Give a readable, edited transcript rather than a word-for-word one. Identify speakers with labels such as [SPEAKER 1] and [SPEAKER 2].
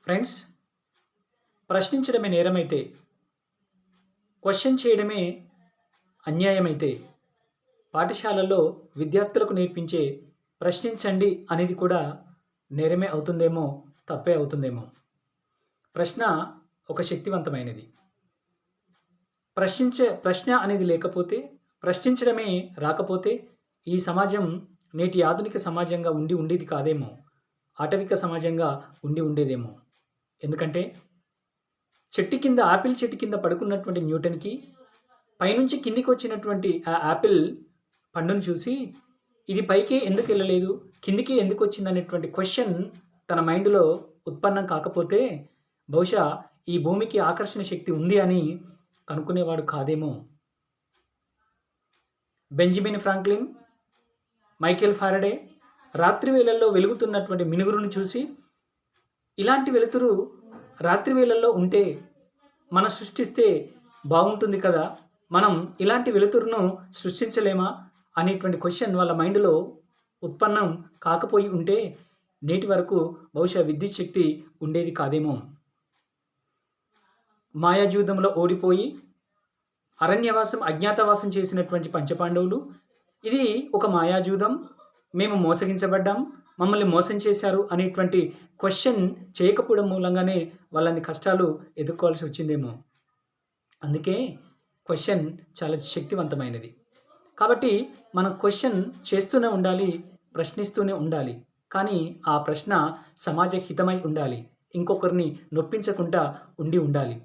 [SPEAKER 1] Friends, ప్రశ్నించడమే నేరమైతే, question చేయడమే అన్యాయమైతే, పాఠశాలల్లో విద్యార్థులకు నేర్పించే ప్రశ్నించండి అనేది కూడా నేరమే అవుతుందేమో, తప్పే అవుతుందేమో. ప్రశ్న ఒక శక్తివంతమైనది. ప్రశ్న అనేది లేకపోతే, ప్రశ్నించడమే రాకపోతే ఈ సమాజం నేటి ఆధునిక సమాజంగా ఉండేది కాదేమో. ఆటవిక సమాజంగా ఉండేదేమో. ఎందుకంటే ఆపిల్ చెట్టు కింద పడుకున్నటువంటి న్యూటన్‌కి పైనుంచి కిందికి వచ్చినటువంటి ఆ ఆపిల్ పండును చూసి ఇది పైకే ఎందుకెళ్ళలేదు, కిందికే ఎందుకొచ్చిందనేటువంటి క్వెషన్ తన మైండ్‌లో ఉత్పన్నం కాకపోతే బహుశా ఈ భూమికి ఆకర్షణ శక్తి ఉంది అని కనుక్కునేవాడు కాదేమో. బెంజమిన్ ఫ్రాంక్లిన్, మైకేల్ ఫారడే రాత్రి వేళల్లో వెలుగుతున్నటువంటి మినుగురును చూసి ఇలాంటి వెలుతురు రాత్రి వేళల్లో ఉంటే మనం సృష్టిస్తే బాగుంటుంది కదా, మనం ఇలాంటి వెలుతురును సృష్టించలేమా అనేటువంటి క్వెషన్ వాళ్ళ మైండ్‌లో ఉత్పన్నం కాకపోయి ఉంటే నేటి వరకు బహుశా విద్యుత్ శక్తి ఉండేది కాదేమో. మాయాజూదంలో ఓడిపోయి అజ్ఞాతవాసం చేసినటువంటి పంచపాండవులు ఇది ఒక మాయాజూదం, మేము మోసగించబడ్డాం, మమ్మల్ని మోసం చేశారు అనేటువంటి క్వెషన్ చేయకపోవడం మూలంగానే వాళ్ళని కష్టాలు ఎదుర్కోవాల్సి వచ్చిందేమో. అందుకే క్వెషన్ చాలా శక్తివంతమైనది. కాబట్టి మనం క్వెషన్ చేస్తూనే ఉండాలి, ప్రశ్నిస్తూనే ఉండాలి. కానీ ఆ ప్రశ్న సమాజ హితమై ఉండాలి. ఇంకొకరిని నొప్పించకుండా ఉండాలి.